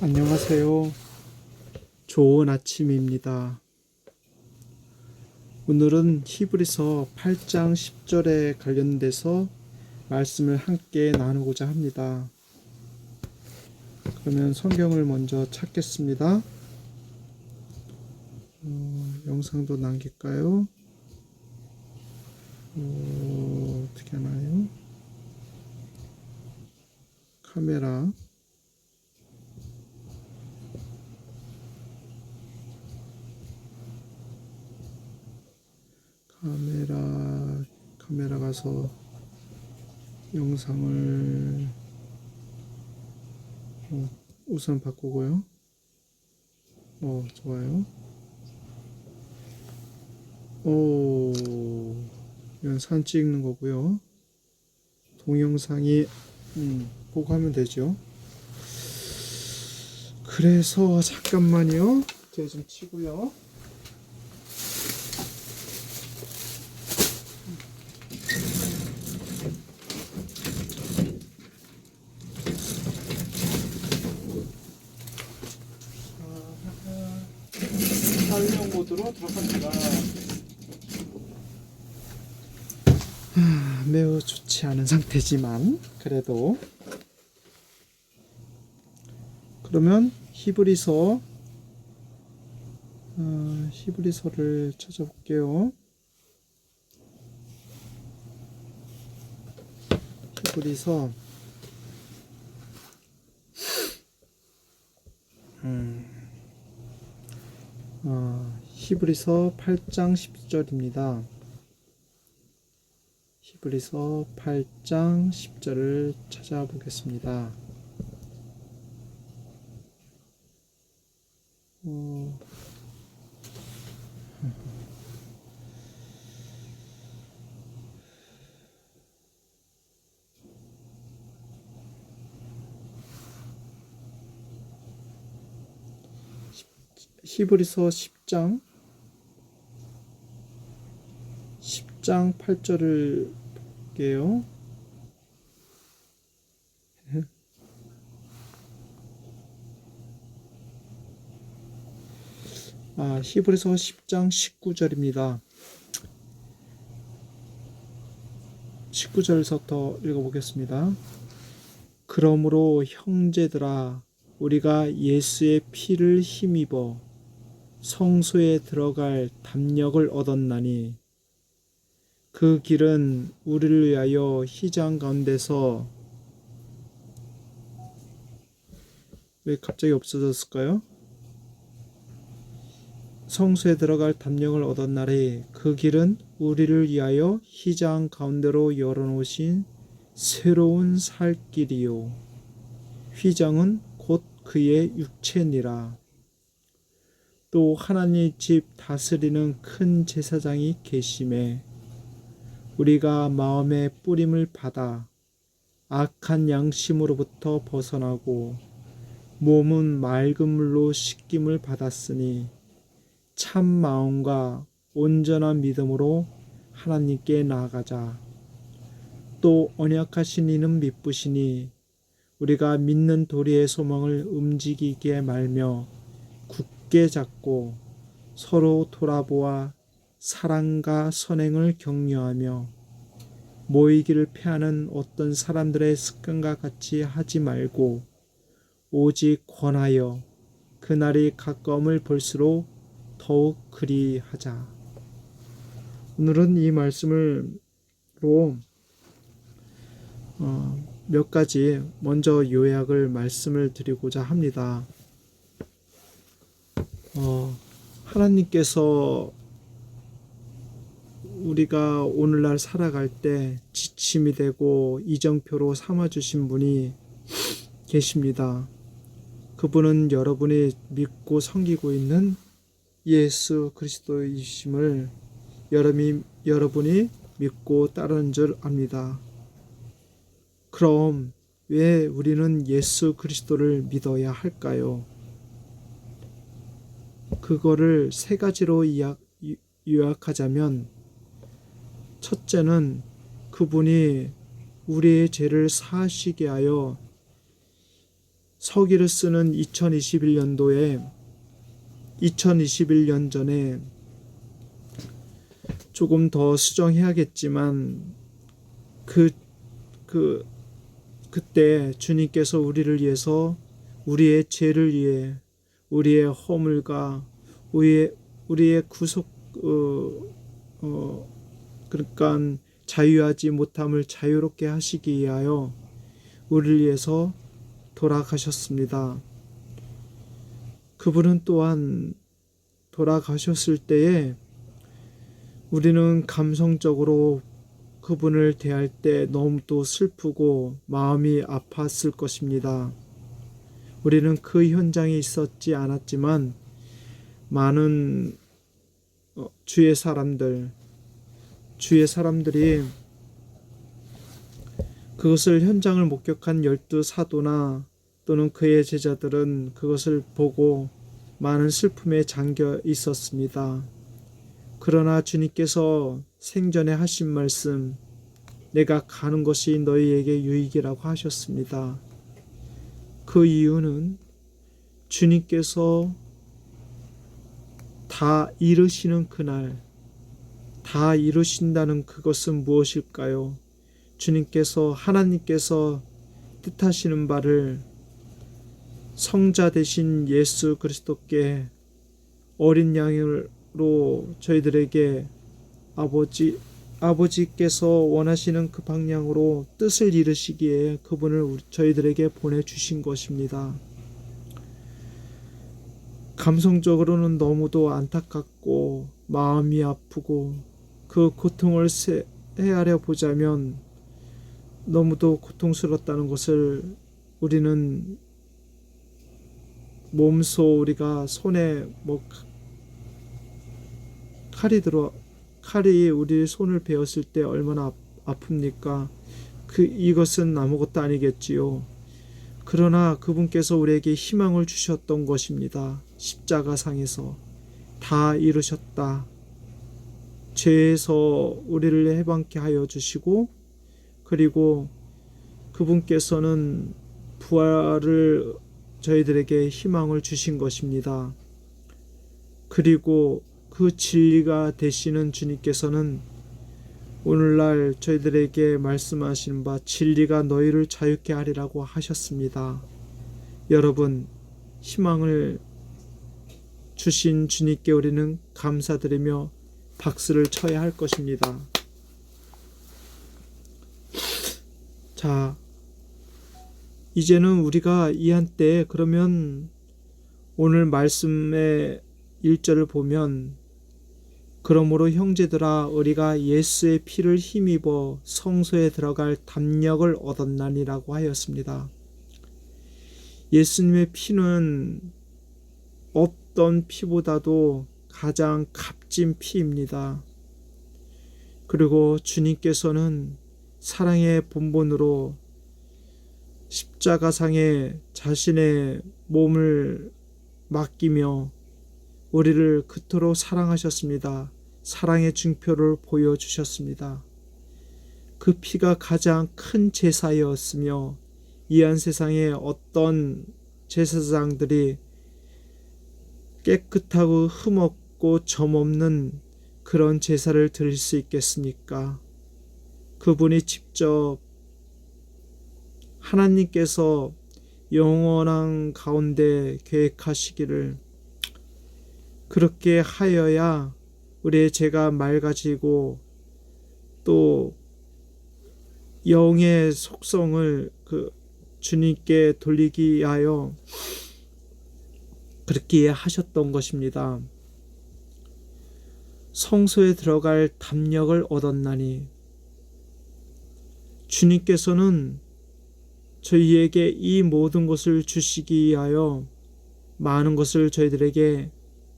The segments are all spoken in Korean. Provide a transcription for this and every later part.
안녕하세요. 좋은 아침입니다. 오늘은 히브리서 8장 10절에 관련돼서 말씀을 함께 나누고자 합니다. 그러면 성경을 먼저 찾겠습니다. 영상도 남길까요? 어떻게 하나요? 카메라. 카메라 가서 영상을 우선 바꾸고요. 좋아요. 이건 사진 찍는 거고요. 동영상이 보고 하면 되죠. 그래서 잠깐만요. 제가 좀 치고요. 촬영 모드로 들어갑니다. 매우 좋지 않은 상태지만 그래도 그러면 히브리서를 찾아볼게요. 히브리서 8장 10절입니다. 히브리서 8장 10절을 찾아보겠습니다. 히브리서 10장 8절을 볼게요. 히브리서 10장 19절입니다. 19절부터 읽어보겠습니다. 그러므로 형제들아 우리가 예수의 피를 힘입어 성소에 들어갈 담력을 얻었나니 그 길은 우리를 위하여 휘장 가운데서 왜 갑자기 없어졌을까요? 성소에 들어갈 담력을 얻었나니 그 길은 우리를 위하여 휘장 가운데로 열어놓으신 새로운 살 길이요 휘장은 곧 그의 육체니라. 또 하나님 집 다스리는 큰 제사장이 계심에 우리가 마음의 뿌림을 받아 악한 양심으로부터 벗어나고 몸은 맑은 물로 씻김을 받았으니 참 마음과 온전한 믿음으로 하나님께 나아가자. 또 언약하신 이는 미쁘시니 우리가 믿는 도리의 소망을 움직이게 말며 굳게 잡고 서로 돌아보아 사랑과 선행을 격려하며 모이기를 패하는 어떤 사람들의 습관과 같이 하지 말고 오직 권하여 그날이 가까움을 볼수록 더욱 그리하자. 오늘은 이 말씀으로 몇 가지 먼저 요약을 말씀을 드리고자 합니다. 하나님께서 우리가 오늘날 살아갈 때 지침이 되고 이정표로 삼아주신 분이 계십니다. 그분은 여러분이 믿고 섬기고 있는 예수 그리스도이심을 여러분이 믿고 따르는 줄 압니다. 그럼 왜 우리는 예수 그리스도를 믿어야 할까요? 그거를 세 가지로 요약하자면 첫째는 그분이 우리의 죄를 사하시게 하여 서기를 쓰는 2021년 전에 조금 더 수정해야겠지만 그때 주님께서 우리를 위해서 우리의 죄를 위해 우리의 허물과 우리의 구속 그러니까 자유하지 못함을 자유롭게 하시기 위하여 우리를 위해서 돌아가셨습니다. 그분은 또한 돌아가셨을 때에 우리는 감성적으로 그분을 대할 때 너무도 슬프고 마음이 아팠을 것입니다. 우리는 그 현장에 있었지 않았지만 많은 주의 사람들이 그것을 현장을 목격한 12사도나 또는 그의 제자들은 그것을 보고 많은 슬픔에 잠겨 있었습니다. 그러나 주님께서 생전에 하신 말씀, 내가 가는 것이 너희에게 유익이라고 하셨습니다. 그 이유는 주님께서 다 이루시는 그날, 다 이루신다는 그것은 무엇일까요? 하나님께서 뜻하시는 바를 성자 되신 예수 그리스도께 어린 양으로 저희들에게 아버지께서 원하시는 그 방향으로 뜻을 이루시기에 그분을 저희들에게 보내주신 것입니다. 감성적으로는 너무도 안타깝고 마음이 아프고 그 고통을 헤아려 보자면 너무도 고통스럽다는 것을 우리는 몸소 우리가 손에 칼이 우리 손을 베었을 때 얼마나 아픕니까? 이것은 아무것도 아니겠지요. 그러나 그분께서 우리에게 희망을 주셨던 것입니다. 십자가상에서 다 이루셨다. 죄에서 우리를 해방케 하여 주시고, 그리고 그분께서는 부활을 저희들에게 희망을 주신 것입니다. 그리고 그 진리가 되시는 주님께서는 오늘날 저희들에게 말씀하신 바 진리가 너희를 자유케 하리라고 하셨습니다. 여러분, 희망을 주신 주님께 우리는 감사드리며 박수를 쳐야 할 것입니다. 자, 이제는 우리가 이 한때 그러면 오늘 말씀의 1절을 보면 그러므로 형제들아 우리가 예수의 피를 힘입어 성소에 들어갈 담력을 얻었나니라고 하였습니다. 예수님의 피는 어떤 피보다도 가장 값진 피입니다. 그리고 주님께서는 사랑의 본본으로 십자가상에 자신의 몸을 맡기며 우리를 그토록 사랑하셨습니다. 사랑의 증표를 보여주셨습니다. 그 피가 가장 큰 제사였으며 이한 세상에 어떤 제사장들이 깨끗하고 흠없고 점없는 그런 제사를 드릴 수 있겠습니까? 그분이 직접 하나님께서 영원한 가운데 계획하시기를 그렇게 하여야 우리의 죄가 맑아지고 또 영의 속성을 주님께 돌리기 위하여 그렇게 하셨던 것입니다. 성소에 들어갈 담력을 얻었나니 주님께서는 저희에게 이 모든 것을 주시기 위하여 많은 것을 저희들에게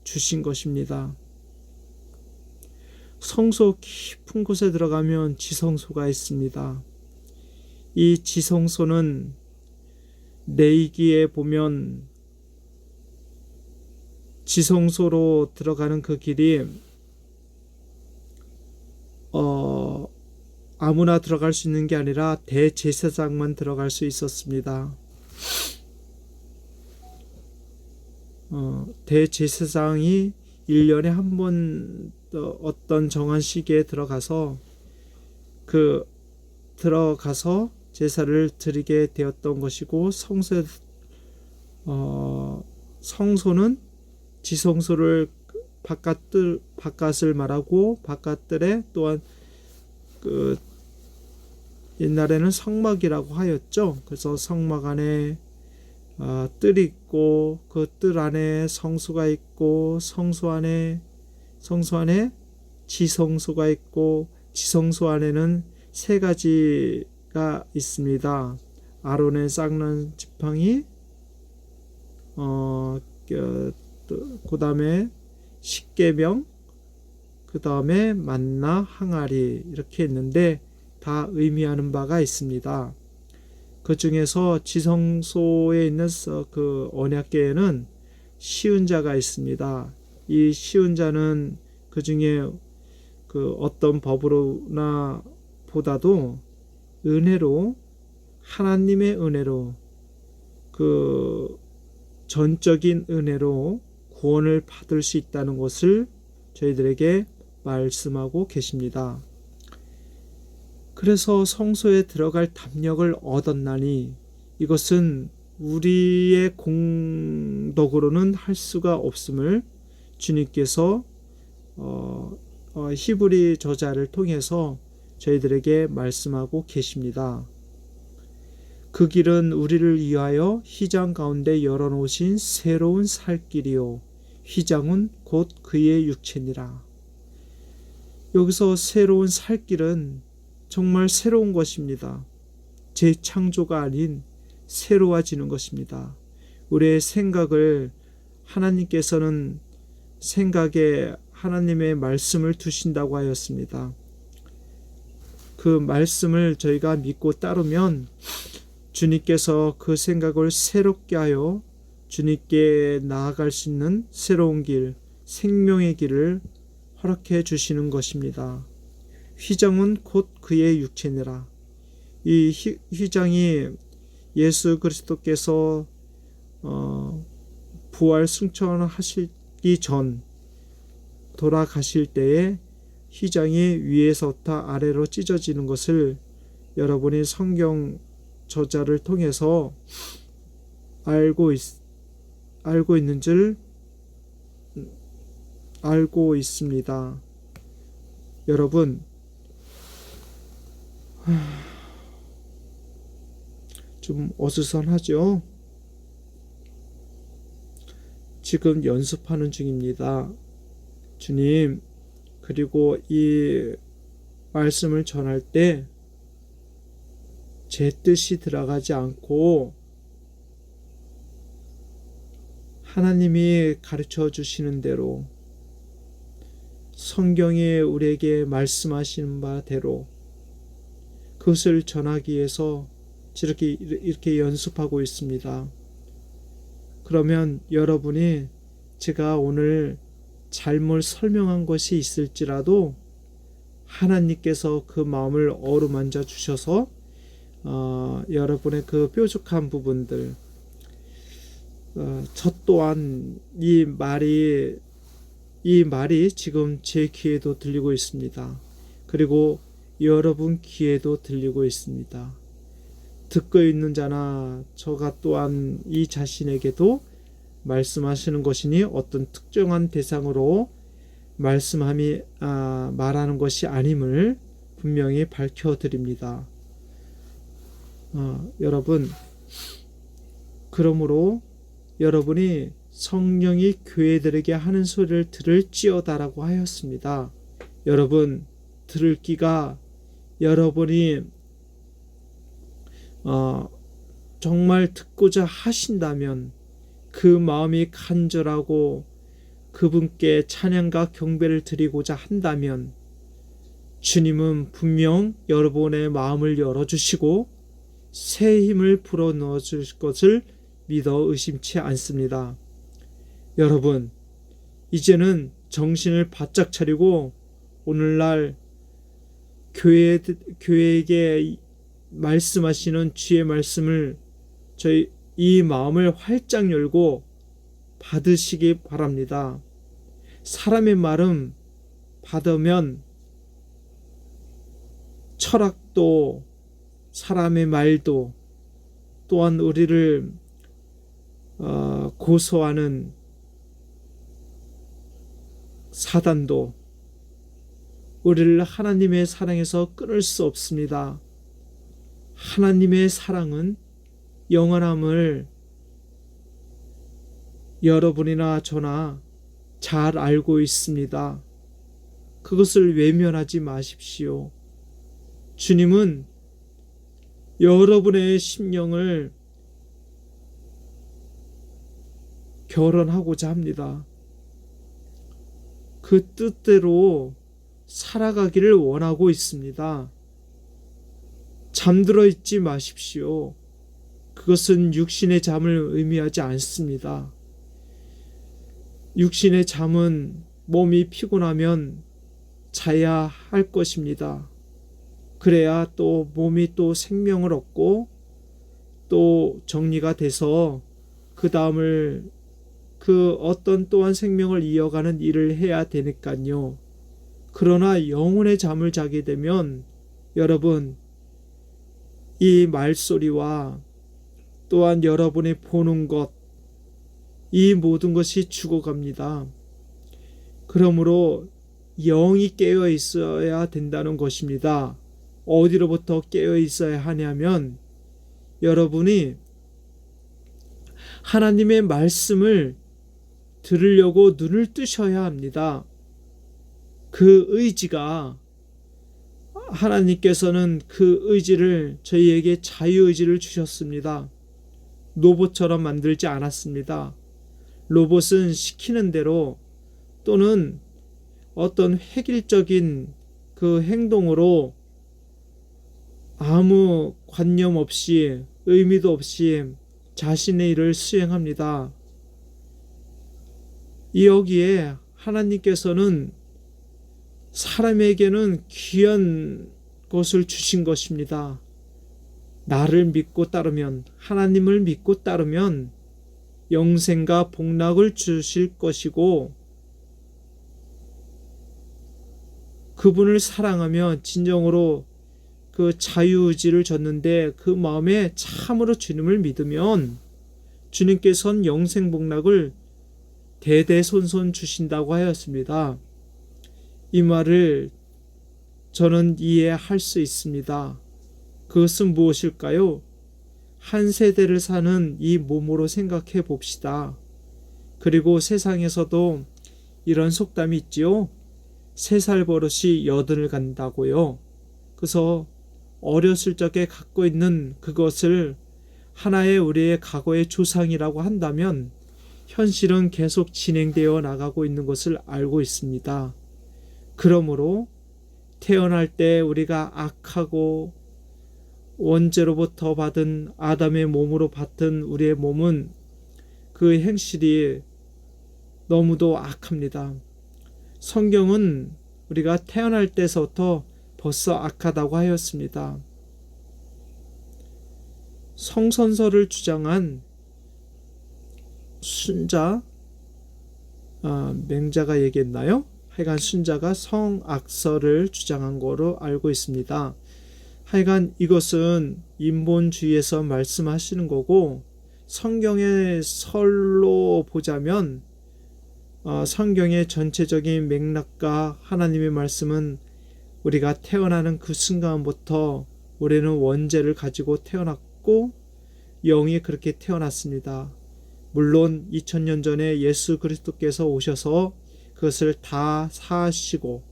주신 것입니다. 성소 깊은 곳에 들어가면 지성소가 있습니다. 이 지성소는 레위기에 보면 지성소로 들어가는 그 길이 아무나 들어갈 수 있는 게 아니라 대제사장만 들어갈 수 있었습니다. 대제사장이 1년에 한 번 어떤 정한 시기에 들어가서 제사를 드리게 되었던 것이고, 성소는 지성소를 바깥을 말하고, 바깥들에 또한 옛날에는 성막이라고 하였죠. 그래서 성막 안에 뜰이 있고, 그 뜰 안에 성소가 있고, 성소 안에 지성소가 있고, 지성소 안에는 세 가지가 있습니다. 아론의 쌍난 지팡이, 그 다음에 십계명, 그 다음에 만나, 항아리, 이렇게 있는데 다 의미하는 바가 있습니다. 그 중에서 지성소에 있는 그 언약궤에는 시은자가 있습니다. 이 시은자는 그 중에 그 어떤 법으로나 보다도 은혜로, 하나님의 은혜로, 그 전적인 은혜로 구원을 받을 수 있다는 것을 저희들에게 말씀하고 계십니다. 그래서 성소에 들어갈 담력을 얻었나니 이것은 우리의 공덕으로는 할 수가 없음을 주님께서 히브리 저자를 통해서 저희들에게 말씀하고 계십니다. 그 길은 우리를 위하여 휘장 가운데 열어놓으신 새로운 살 길이요, 휘장은 곧 그의 육체니라. 여기서 새로운 살 길은 정말 새로운 것입니다. 재창조가 아닌 새로워지는 것입니다. 우리의 생각을 하나님께서는 생각에 하나님의 말씀을 두신다고 하였습니다. 그 말씀을 저희가 믿고 따르면 주님께서 그 생각을 새롭게 하여 주님께 나아갈 수 있는 새로운 길, 생명의 길을 허락해 주시는 것입니다. 휘장은 곧 그의 육체니라. 이 휘장이 예수 그리스도께서 부활 승천하시기 전 돌아가실 때에 휘장이 위에서부터 아래로 찢어지는 것을 여러분이 성경 저자를 통해서 알고 있는 줄 알고 있습니다. 여러분, 좀 어수선하죠? 지금 연습하는 중입니다. 주님, 그리고 이 말씀을 전할 때 제 뜻이 들어가지 않고 하나님이 가르쳐 주시는 대로, 성경에 우리에게 말씀하시는 바대로 그것을 전하기 위해서 이렇게 연습하고 있습니다. 그러면 여러분이 제가 오늘 잘못 설명한 것이 있을지라도 하나님께서 그 마음을 어루만져 주셔서 여러분의 그 뾰족한 부분들, 저 또한 이 말이 지금 제 귀에도 들리고 있습니다. 그리고 여러분 귀에도 들리고 있습니다. 듣고 있는 자나 저가 또한 이 자신에게도 말씀하시는 것이니 어떤 특정한 대상으로 말하는 것이 아님을 분명히 밝혀드립니다. 여러분, 그러므로 여러분이 성령이 교회들에게 하는 소리를 들을지어다라고 하였습니다. 여러분, 들을 귀가 여러분이 정말 듣고자 하신다면, 그 마음이 간절하고 그분께 찬양과 경배를 드리고자 한다면 주님은 분명 여러분의 마음을 열어주시고 새 힘을 불어넣어 주실 것을 믿어 의심치 않습니다. 여러분, 이제는 정신을 바짝 차리고 오늘날 교회에게 말씀하시는 주의 말씀을 이 마음을 활짝 열고 받으시기 바랍니다. 사람의 말은 받으면 철학도 사람의 말도 또한 우리를 고소하는 사단도 우리를 하나님의 사랑에서 끊을 수 없습니다. 하나님의 사랑은 영원함을 여러분이나 저나 잘 알고 있습니다. 그것을 외면하지 마십시오. 주님은 여러분의 심령을 결혼하고자 합니다. 그 뜻대로 살아가기를 원하고 있습니다. 잠들어 있지 마십시오. 그것은 육신의 잠을 의미하지 않습니다. 육신의 잠은 몸이 피곤하면 자야 할 것입니다. 그래야 또 몸이 또 생명을 얻고 또 정리가 돼서 그 다음을 그 어떤 또한 생명을 이어가는 일을 해야 되니까요. 그러나 영혼의 잠을 자게 되면 여러분 이 말소리와 또한 여러분이 보는 것, 이 모든 것이 죽어갑니다. 그러므로 영이 깨어 있어야 된다는 것입니다. 어디로부터 깨어 있어야 하냐면 여러분이 하나님의 말씀을 들으려고 눈을 뜨셔야 합니다. 그 의지가 하나님께서는 그 의지를 저희에게 자유의지를 주셨습니다. 로봇처럼 만들지 않았습니다. 로봇은 시키는 대로 또는 어떤 획일적인 그 행동으로 아무 관념 없이 의미도 없이 자신의 일을 수행합니다. 여기에 하나님께서는 사람에게는 귀한 것을 주신 것입니다. 나를 믿고 따르면, 하나님을 믿고 따르면 영생과 복락을 주실 것이고 그분을 사랑하며 진정으로 그 자유의지를 줬는데 그 마음에 참으로 주님을 믿으면 주님께서는 영생복락을 대대손손 주신다고 하였습니다. 이 말을 저는 이해할 수 있습니다. 그것은 무엇일까요? 한 세대를 사는 이 몸으로 생각해 봅시다. 그리고 세상에서도 이런 속담이 있지요. 3살 버릇이 8을 간다고요. 그래서 어렸을 적에 갖고 있는 그것을 하나의 우리의 과거의 조상이라고 한다면 현실은 계속 진행되어 나가고 있는 것을 알고 있습니다. 그러므로 태어날 때 우리가 악하고 원죄로부터 받은 아담의 몸으로 받은 우리의 몸은 그 행실이 너무도 악합니다. 성경은 우리가 태어날 때서부터 벌써 악하다고 하였습니다. 성선설을 주장한 순자, 맹자가 얘기했나요? 하여간 순자가 성악설을 주장한 거로 알고 있습니다. 하여간 이것은 인본주의에서 말씀하시는 거고 성경의 설로 보자면 성경의 전체적인 맥락과 하나님의 말씀은 우리가 태어나는 그 순간부터 우리는 원죄를 가지고 태어났고 영이 그렇게 태어났습니다. 물론 2000년 전에 예수 그리스도께서 오셔서 그것을 다 사하시고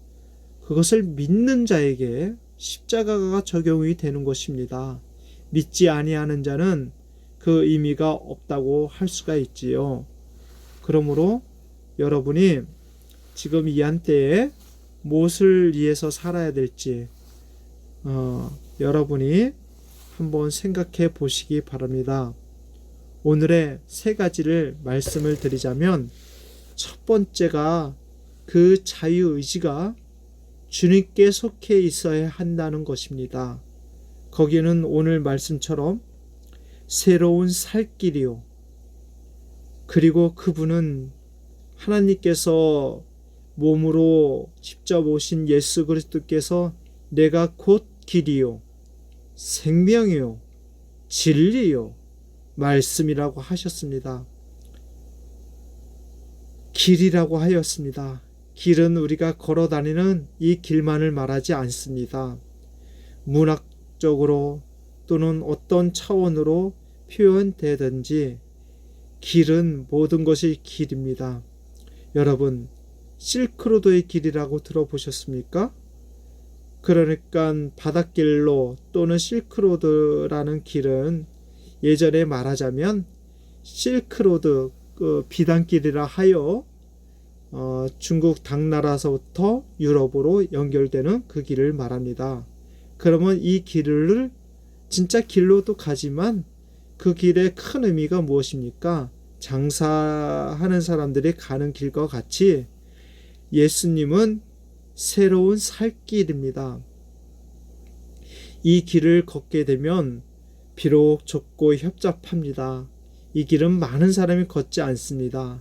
그것을 믿는 자에게 십자가가 적용이 되는 것입니다. 믿지 아니하는 자는 그 의미가 없다고 할 수가 있지요. 그러므로 여러분이 지금 이 한때에 무엇을 위해서 살아야 될지 여러분이 한번 생각해 보시기 바랍니다. 오늘의 3가지를 말씀을 드리자면 첫 번째가 그 자유의지가 주님께 속해 있어야 한다는 것입니다. 거기는 오늘 말씀처럼 새로운 살 길이요. 그리고 그분은 하나님께서 몸으로 직접 오신 예수 그리스도께서 내가 곧 길이요 생명이요 진리요 말씀이라고 하셨습니다. 길이라고 하였습니다. 길은 우리가 걸어 다니는 이 길만을 말하지 않습니다. 문학적으로 또는 어떤 차원으로 표현되든지 길은 모든 것이 길입니다. 여러분, 실크로드의 길이라고 들어보셨습니까? 그러니까 바닷길로 또는 실크로드라는 길은 예전에 말하자면 실크로드 비단길이라 하여 중국 당나라서부터 유럽으로 연결되는 그 길을 말합니다. 그러면 이 길을 진짜 길로도 가지만 그 길의 큰 의미가 무엇입니까? 장사하는 사람들이 가는 길과 같이 예수님은 새로운 살길입니다. 이 길을 걷게 되면 비록 좁고 협잡합니다. 이 길은 많은 사람이 걷지 않습니다.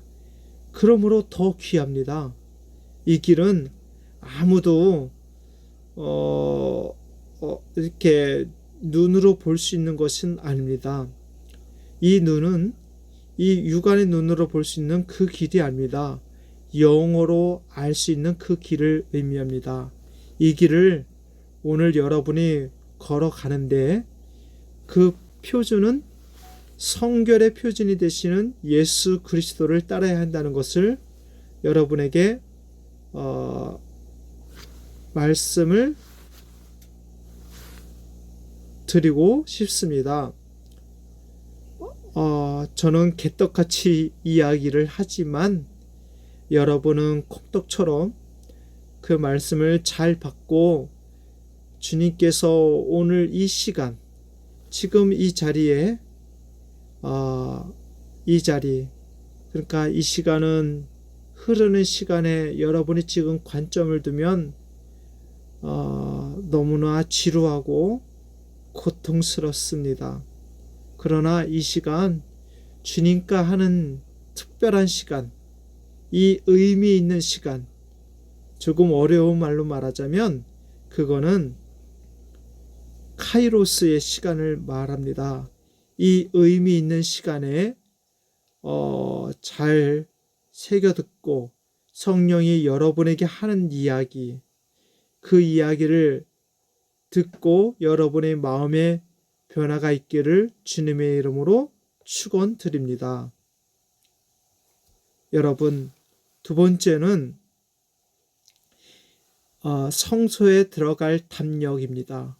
그러므로 더 귀합니다. 이 길은 아무도 이렇게 눈으로 볼 수 있는 것은 아닙니다. 이 눈은 이 육안의 눈으로 볼 수 있는 그 길이 아닙니다. 영어로 알 수 있는 그 길을 의미합니다. 이 길을 오늘 여러분이 걸어가는데 그 표준은 성결의 표준이 되시는 예수 그리스도를 따라야 한다는 것을 여러분에게 말씀을 드리고 싶습니다. 저는 개떡같이 이야기를 하지만 여러분은 콩떡처럼 그 말씀을 잘 받고 주님께서 오늘 이 시간, 지금 이 자리에 이 자리, 그러니까 이 시간은 흐르는 시간에 여러분이 지금 관점을 두면 너무나 지루하고 고통스럽습니다. 그러나 이 시간 주님과 하는 특별한 시간, 이 의미 있는 시간, 조금 어려운 말로 말하자면 그거는 카이로스의 시간을 말합니다. 이 의미 있는 시간에 잘 새겨듣고 성령이 여러분에게 하는 이야기, 그 이야기를 듣고 여러분의 마음에 변화가 있기를 주님의 이름으로 축원드립니다. 여러분, 두 번째는 성소에 들어갈 담력입니다.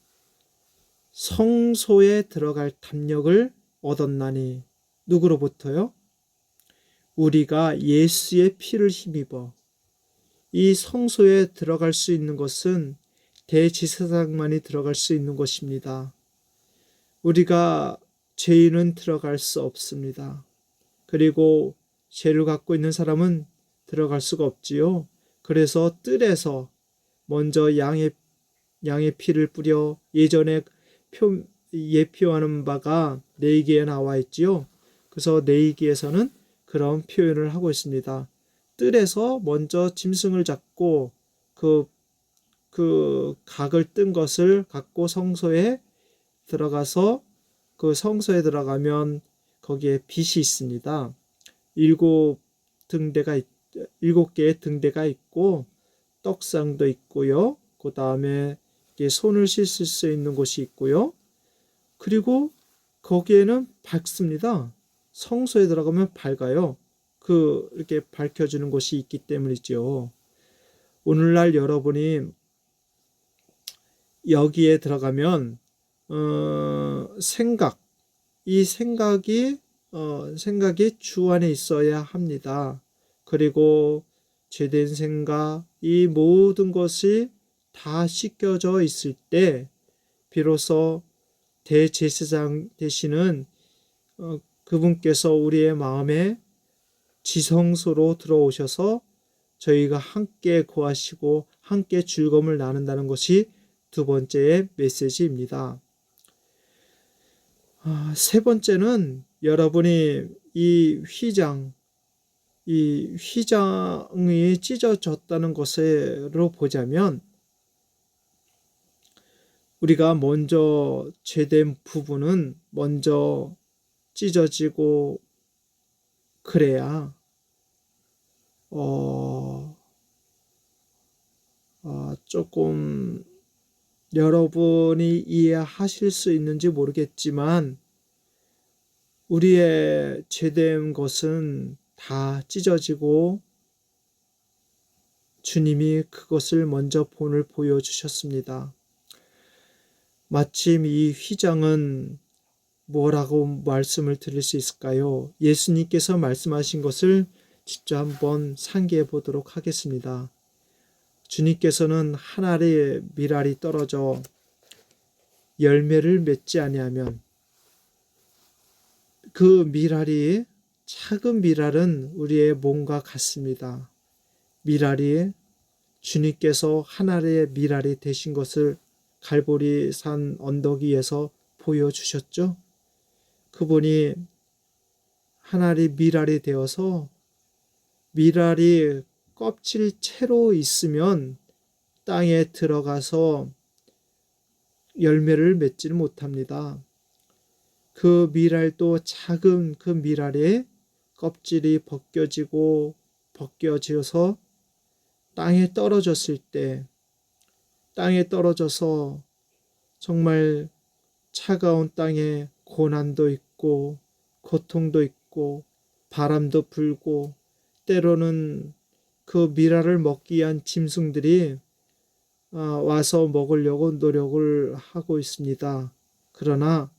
성소에 들어갈 담력을 얻었나니 누구로부터요? 우리가 예수의 피를 힘입어 이 성소에 들어갈 수 있는 것은 대제사장만이 들어갈 수 있는 것입니다. 우리가 죄인은 들어갈 수 없습니다. 그리고 죄를 갖고 있는 사람은 들어갈 수가 없지요. 그래서 뜰에서 먼저 양의 피를 뿌려 예전에 예표하는 바가 레위기에 나와 있지요. 그래서 레위기에서는 그런 표현을 하고 있습니다. 뜰에서 먼저 짐승을 잡고 그 각을 뜬 것을 갖고 성소에 들어가서 그 성소에 들어가면 거기에 빛이 있습니다. 7개의 등대가 있고 떡상도 있고요. 그 다음에 손을 씻을 수 있는 곳이 있고요. 그리고 거기에는 밝습니다. 성소에 들어가면 밝아요. 이렇게 밝혀주는 곳이 있기 때문이죠. 오늘날 여러분이 여기에 들어가면 이 생각이 주 안에 있어야 합니다. 그리고 죄된 생각, 이 모든 것이 다 씻겨져 있을 때 비로소 대제사장 되시는 그분께서 우리의 마음에 지성소로 들어오셔서 저희가 함께 거하시고 함께 즐거움을 나눈다는 것이 두 번째의 메시지입니다. 세 번째는 여러분이 이 휘장, 이 휘장이 찢어졌다는 것으로 보자면 우리가 먼저 죄된 부분은 먼저 찢어지고 그래야 조금 여러분이 이해하실 수 있는지 모르겠지만 우리의 죄된 것은 다 찢어지고 주님이 그것을 먼저 본을 보여주셨습니다. 마침 이 휘장은 뭐라고 말씀을 드릴 수 있을까요? 예수님께서 말씀하신 것을 직접 한번 상기해 보도록 하겠습니다. 주님께서는 한 알의 밀알이 떨어져 열매를 맺지 아니하면 그 밀알이 작은 밀알은 우리의 몸과 같습니다. 밀알이 주님께서 한 알의 밀알이 되신 것을 갈보리 산 언덕 위에서 보여주셨죠. 그분이 한 알이 밀알이 되어서 밀알이 껍질 채로 있으면 땅에 들어가서 열매를 맺지는 못합니다. 그 밀알도 작은 그 밀알에 껍질이 벗겨져서 땅에 떨어졌을 때, 땅에 떨어져서 정말 차가운 땅에 고난도 있고 고통도 있고 바람도 불고 때로는 그 밀알을 먹기 위한 짐승들이 와서 먹으려고 노력을 하고 있습니다. 그러나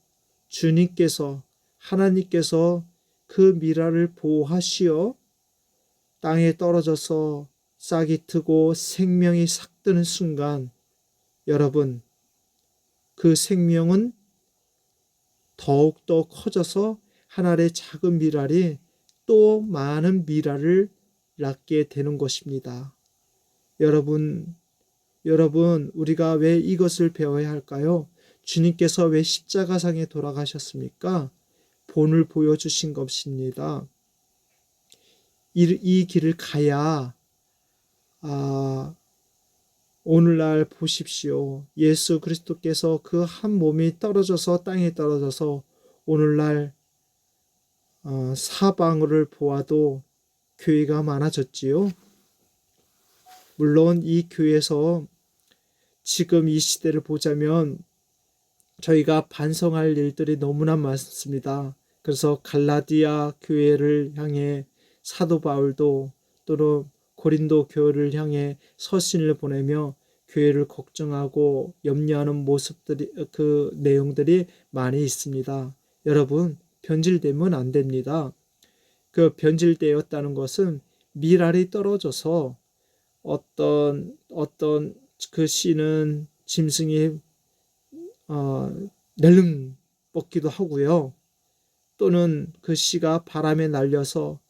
주님께서 하나님께서 그 밀알을 보호하시어 땅에 떨어져서 싹이 트고 생명이 싹 트는 순간 여러분 그 생명은 더욱더 커져서 한 알의 작은 밀알이 또 많은 밀알을 낳게 되는 것입니다. 여러분 우리가 왜 이것을 배워야 할까요? 주님께서 왜 십자가상에 돌아가셨습니까? 본을 보여주신 것입니다. 이 길을 가야 오늘날 보십시오. 예수 그리스도께서 그 한 몸이 떨어져서 땅에 떨어져서 오늘날 사방을 보아도 교회가 많아졌지요. 물론 이 교회에서 지금 이 시대를 보자면 저희가 반성할 일들이 너무나 많습니다. 그래서 갈라디아 교회를 향해 사도 바울도 또는 고린도 교회를 향해 서신을 보내며 교회를 걱정하고 염려하는 모습들이 그 내용들이 많이 있습니다. 여러분 변질되면 안 됩니다. 그 변질되었다는 것은 밀알이 떨어져서 어떤 그 씨는 짐승이 낼름 뻗기도 하고요. 또는 그 씨가 바람에 날려서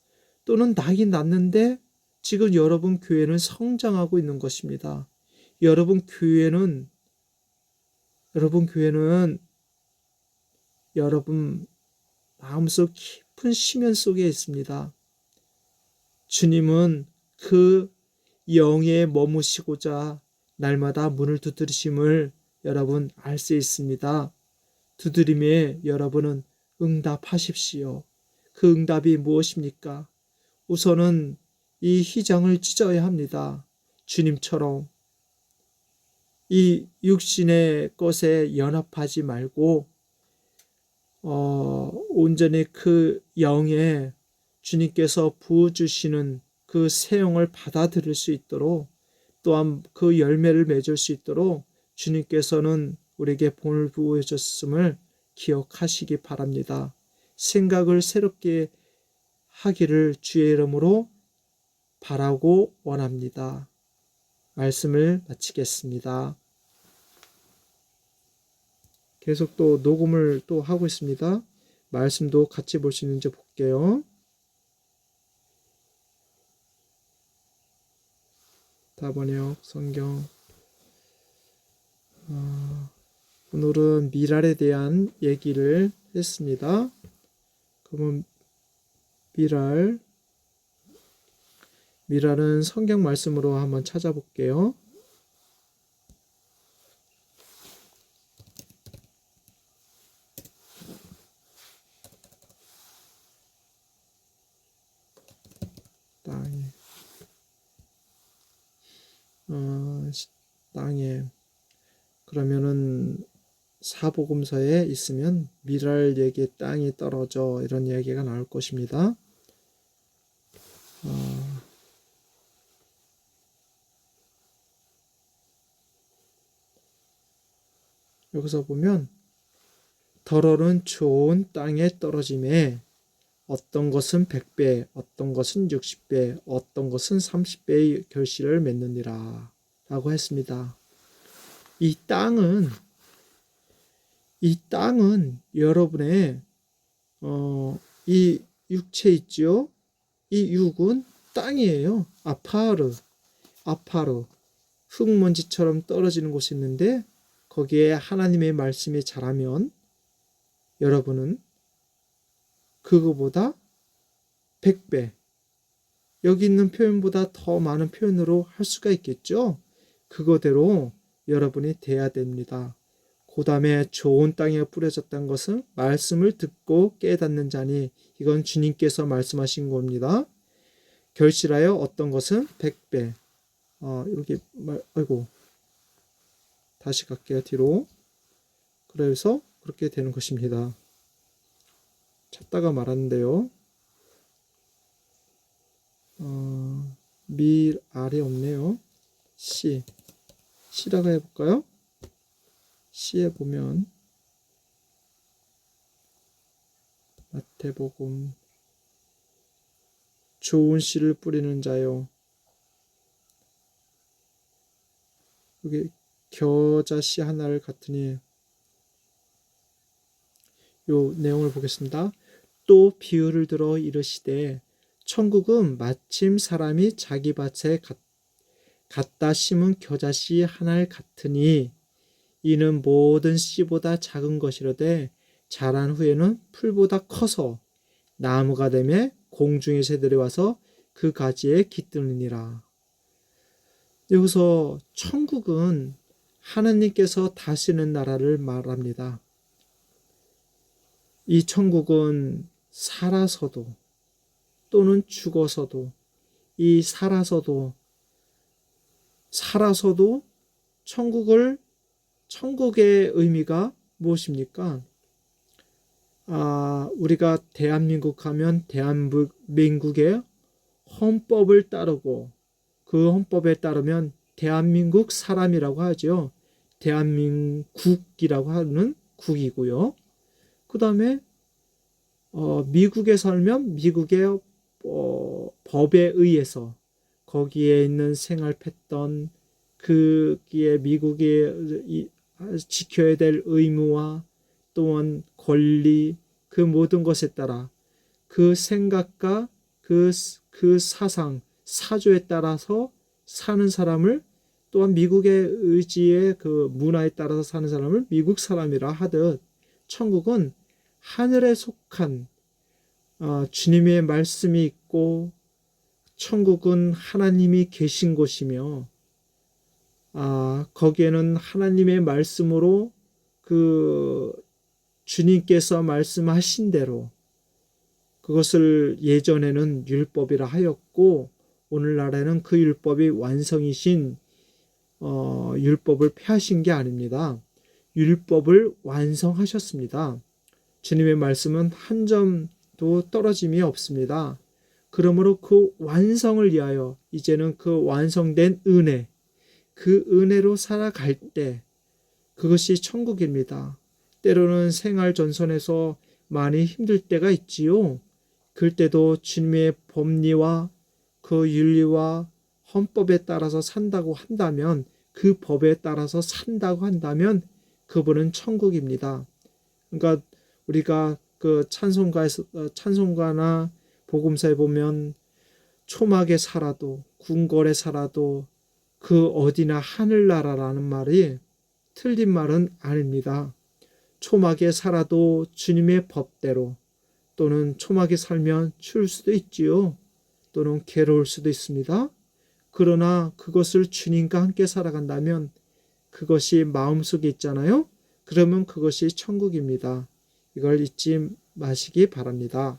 또는 낙이 났는데 지금 여러분 교회는 성장하고 있는 것입니다. 여러분 교회는 여러분 마음속 깊은 심연 속에 있습니다. 주님은 그 영에 머무시고자 날마다 문을 두드리심을 여러분 알 수 있습니다. 두드림에 여러분은 응답하십시오. 그 응답이 무엇입니까? 우선은 이 휘장을 찢어야 합니다. 주님처럼 이 육신의 것에 연합하지 말고 온전히 그 영에 주님께서 부어주시는 그 세용을 받아들일 수 있도록 또한 그 열매를 맺을 수 있도록 주님께서는 우리에게 본을 부어주셨음을 기억하시기 바랍니다. 생각을 새롭게 하기를 주의 이름으로 바라고 원합니다. 말씀을 마치겠습니다. 계속 또 녹음을 또 하고 있습니다. 말씀도 같이 볼 수 있는지 볼게요. 다번역 성경. 오늘은 밀알에 대한 얘기를 했습니다. 그러면 밀알 미랄은 성경 말씀으로 한번 찾아볼게요. 땅에 땅에 그러면은 사복음서에 있으면 미랄에게 땅이 떨어져 이런 이야기가 나올 것입니다. 여기서 보면 덜어는 좋은 땅에 떨어짐에 어떤 것은 100배, 어떤 것은 60배, 어떤 것은 30배의 결실을 맺느니라 라고 했습니다. 이 땅은 여러분의 이 육체 있죠? 이 육은 땅이에요. 아파르 흙먼지처럼 떨어지는 곳이 있는데 거기에 하나님의 말씀이 자라면 여러분은 그거보다 100배, 여기 있는 표현보다 더 많은 표현으로 할 수가 있겠죠. 그거대로 여러분이 돼야 됩니다. 그 다음에 좋은 땅에 뿌려졌다는 것은 말씀을 듣고 깨닫는 자니, 이건 주님께서 말씀하신 겁니다. 결실하여 어떤 것은 100배. 다시 갈게요, 뒤로. 그래서 그렇게 되는 것입니다. 찾다가 말았는데요. 밀 아래 없네요. C라고 해볼까요? C에 보면 마태복음 좋은 씨를 뿌리는 자요. 여기 겨자씨 하나를 같으니 요 내용을 보겠습니다. 또 비유를 들어 이르시되 천국은 마침 사람이 자기 밭에 갖다 심은 겨자씨 하나를 같으니 이는 모든 씨보다 작은 것이로되 자란 후에는 풀보다 커서 나무가 되며 공중의 새들이 와서 그 가지에 깃드느니라. 여기서 천국은 하나님께서 다스리는 나라를 말합니다. 이 천국은 살아서도 또는 죽어서도, 이 살아서도 천국의 의미가 무엇입니까? 우리가 대한민국 하면 대한민국의 헌법을 따르고 그 헌법에 따르면 대한민국 사람이라고 하죠. 대한민국이라고 하는 국이고요. 그 다음에 미국에 살면 미국의 법에 의해서 거기에 있는 생활 패턴, 그기에 미국이 지켜야 될 의무와 또한 권리, 그 모든 것에 따라 그 생각과 그 사상, 사조에 따라서 사는 사람을, 또한 미국의 의지의 그 문화에 따라서 사는 사람을 미국 사람이라 하듯, 천국은 하늘에 속한 주님의 말씀이 있고, 천국은 하나님이 계신 곳이며, 거기에는 하나님의 말씀으로 그 주님께서 말씀하신 대로, 그것을 예전에는 율법이라 하였고 오늘날에는 그 율법이 완성이신 율법을 폐하신 게 아닙니다. 율법을 완성하셨습니다. 주님의 말씀은 한 점도 떨어짐이 없습니다. 그러므로 그 완성을 위하여 이제는 그 완성된 은혜, 그 은혜로 살아갈 때 그것이 천국입니다. 때로는 생활 전선에서 많이 힘들 때가 있지요. 그럴 때도 주님의 법리와 그 윤리와 헌법에 따라서 산다고 한다면, 그 법에 따라서 산다고 한다면 그분은 천국입니다. 그러니까 우리가 그 찬송가나 복음서에 보면 초막에 살아도 궁궐에 살아도 그 어디나 하늘나라라는 말이 틀린 말은 아닙니다. 초막에 살아도 주님의 법대로, 또는 초막에 살면 추울 수도 있지요. 또는 괴로울 수도 있습니다. 그러나 그것을 주님과 함께 살아간다면 그것이 마음속에 있잖아요. 그러면 그것이 천국입니다. 이걸 잊지 마시기 바랍니다.